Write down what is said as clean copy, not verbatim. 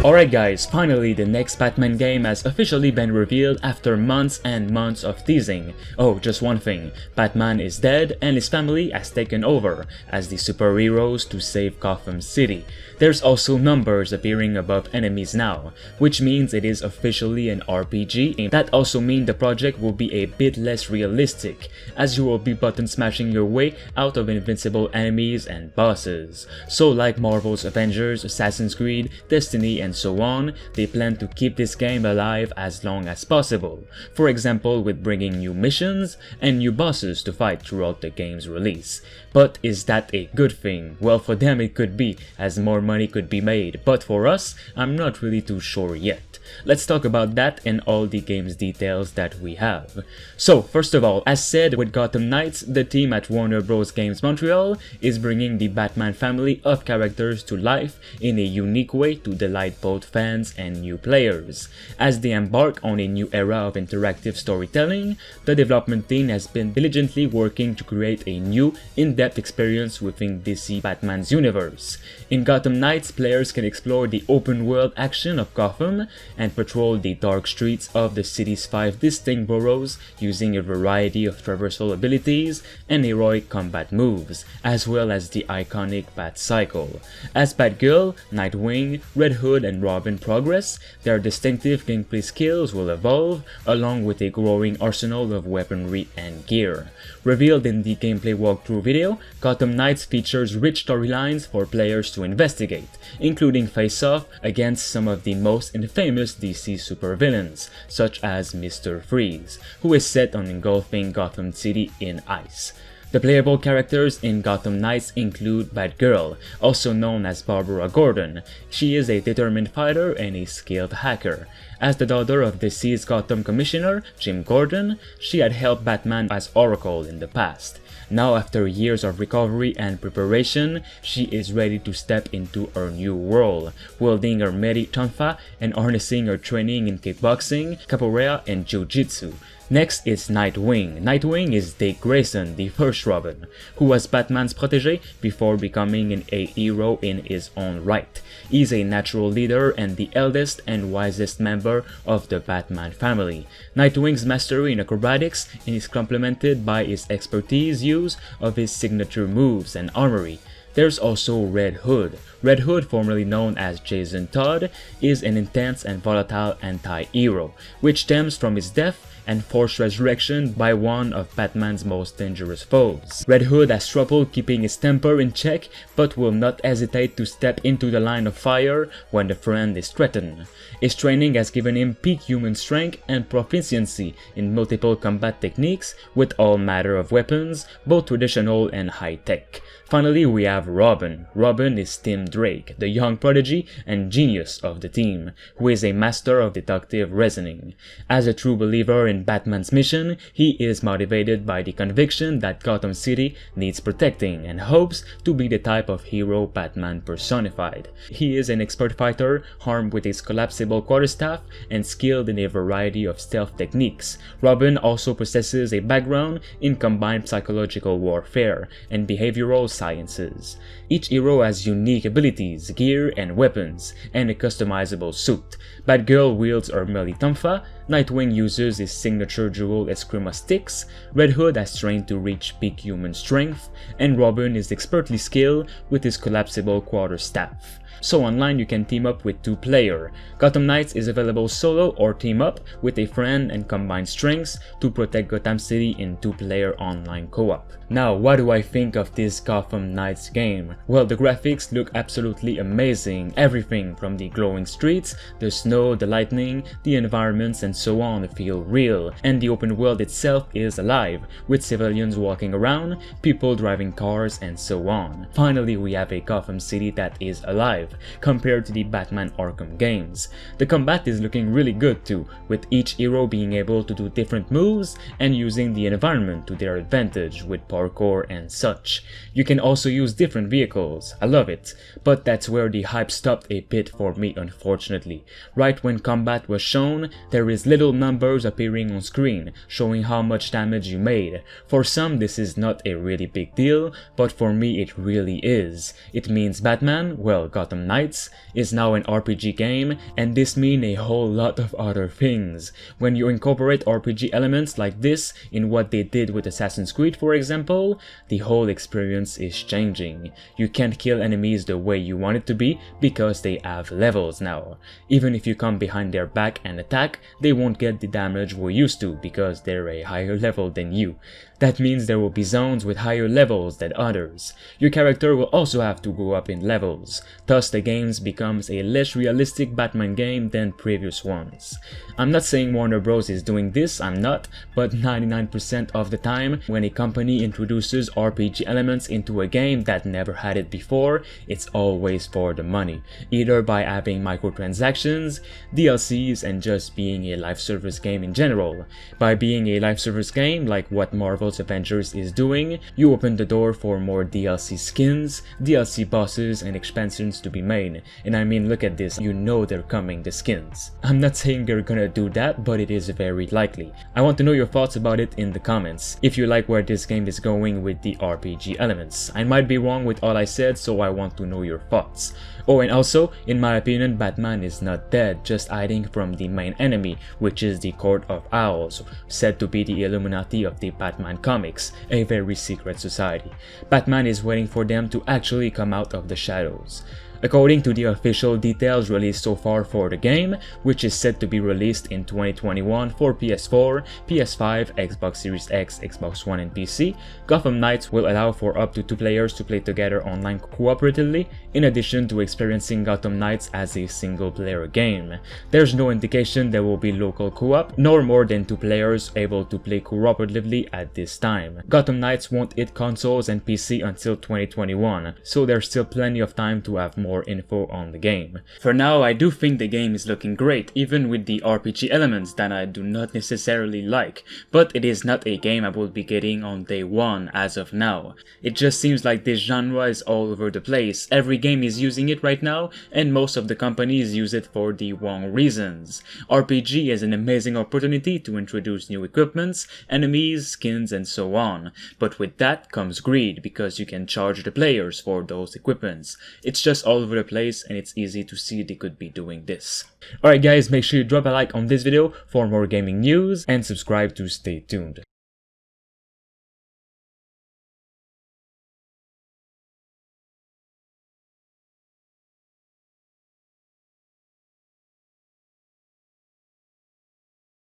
Alright guys, finally the next Batman game has officially been revealed after months and months of teasing. Oh, just one thing, Batman is dead and his family has taken over as the superheroes to save Gotham City. There's also numbers appearing above enemies now, which means it is officially an RPG. That also means the project will be a bit less realistic, as you will be button smashing your way out of invincible enemies and bosses. So like Marvel's Avengers, Assassin's Creed, Destiny and so on, they plan to keep this game alive as long as possible, for example with bringing new missions and new bosses to fight throughout the game's release. But is that a good thing? Well, for them it could be, as more money could be made, but for us, I'm not really too sure yet. Let's talk about that and all the game's details that we have. So, first of all, as said with Gotham Knights, the team at Warner Bros. Games Montreal is bringing the Batman family of characters to life in a unique way to delight both fans and new players. As they embark on a new era of interactive storytelling, the development team has been diligently working to create a new, in-depth experience within DC Batman's universe. In Gotham Knights, players can explore the open-world action of Gotham and patrol the dark streets of the city's 5 distinct boroughs using a variety of traversal abilities and heroic combat moves, as well as the iconic Bat Cycle. As Batgirl, Nightwing, Red Hood and Robin progress, their distinctive gameplay skills will evolve, along with a growing arsenal of weaponry and gear. Revealed in the gameplay walkthrough video, Gotham Knights features rich storylines for players to investigate, including face-off against some of the most infamous DC supervillains, such as Mr. Freeze, who is set on engulfing Gotham City in ice. The playable characters in Gotham Knights include Batgirl, also known as Barbara Gordon. She is a determined fighter and a skilled hacker. As the daughter of deceased Gotham Commissioner Jim Gordon, she had helped Batman as Oracle in the past. Now, after years of recovery and preparation, she is ready to step into her new role, wielding her Medi Tonfa and harnessing her training in kickboxing, capoeira and jiu-jitsu. Next is Nightwing. Nightwing is Dick Grayson, the first Robin, who was Batman's protege before becoming a hero in his own right. He's a natural leader and the eldest and wisest member of the Batman family. Nightwing's mastery in acrobatics is complemented by his expertise use of his signature moves and armory. There's also Red Hood. Red Hood, formerly known as Jason Todd, is an intense and volatile anti-hero, which stems from his death and forced resurrection by one of Batman's most dangerous foes. Red Hood has trouble keeping his temper in check, but will not hesitate to step into the line of fire when the friend is threatened. His training has given him peak human strength and proficiency in multiple combat techniques with all manner of weapons, both traditional and high-tech. Finally, we have Robin. Robin is Tim Drake, the young prodigy and genius of the team, who is a master of deductive reasoning. As a true believer in Batman's mission, he is motivated by the conviction that Gotham City needs protecting and hopes to be the type of hero Batman personified. He is an expert fighter, armed with his collapsible quarterstaff and skilled in a variety of stealth techniques. Robin also possesses a background in combined psychological warfare and behavioral sciences. Each hero has unique abilities, gear and weapons, and a customizable suit. Batgirl wields her Medi Tonfa, Nightwing uses his signature dual Eskrima sticks, Red Hood has trained to reach peak human strength, and Robin is expertly skilled with his collapsible quarterstaff. So online you can team up with 2 players. Gotham Knights is available solo or team up with a friend and combine strengths to protect Gotham City in 2-player online co-op. Now, what do I think of this Gotham Knights game? Well, the graphics look absolutely amazing. Everything from the glowing streets, the snow, the lightning, the environments and so on feel real, and the open world itself is alive, with civilians walking around, people driving cars and so on. Finally, we have a Gotham City that is alive compared to the Batman Arkham games. The combat is looking really good too, with each hero being able to do different moves and using the environment to their advantage with parkour and such. You can also use different vehicles. I love it, but that's where the hype stopped a bit for me unfortunately. Right when combat was shown, there is little numbers appearing on screen, showing how much damage you made. For some this is not a really big deal, but for me it really is. It means Batman, well Gotham Knights, is now an RPG game, and this means a whole lot of other things. When you incorporate RPG elements like this in what they did with Assassin's Creed for example, the whole experience is changing. You can't kill enemies the way you want it to be because they have levels now. Even if you come behind their back and attack, they won't get the damage we're used to because they're a higher level than you. That means there will be zones with higher levels than others. Your character will also have to go up in levels, thus the game becomes a less realistic Batman game than previous ones. I'm not saying Warner Bros is doing this, I'm not, but 99% of the time when a company introduces RPG elements into a game that never had it before, it's always for the money, either by having microtransactions, DLCs, and just being a live service game in general. By being a live service game like what Marvel's Avengers is doing, you open the door for more DLC skins, DLC bosses, and expansions to be made. And I mean, look at this, you know they're coming, the skins. I'm not saying they're gonna do that, but it is very likely. I want to know your thoughts about it in the comments, if you like where this game is going with the RPG elements. I might be wrong with all I said, so I want to know your thoughts. Oh, and also, in my opinion, Batman is not dead, just hiding from the main enemy, which is the Court of Owls, said to be the Illuminati of the Batman comics, a very secret society. Batman is waiting for them to actually come out of the shadows. According to the official details released so far for the game, which is set to be released in 2021 for PS4, PS5, Xbox Series X, Xbox One and PC, Gotham Knights will allow for up to 2 players to play together online cooperatively, in addition to experiencing Gotham Knights as a single-player game. There's no indication there will be local co-op, nor more than 2 players able to play cooperatively at this time. Gotham Knights won't hit consoles and PC until 2021, so there's still plenty of time to have more info on the game. For now, I do think the game is looking great, even with the RPG elements that I do not necessarily like, but it is not a game I will be getting on day one as of now. It just seems like this genre is all over the place, every game is using it right now, and most of the companies use it for the wrong reasons. RPG is an amazing opportunity to introduce new equipments, enemies, skins, and so on, but with that comes greed, because you can charge the players for those equipments. It's just all over the place, and it's easy to see they could be doing this. Alright guys, make sure you drop a like on this video for more gaming news and subscribe to stay tuned.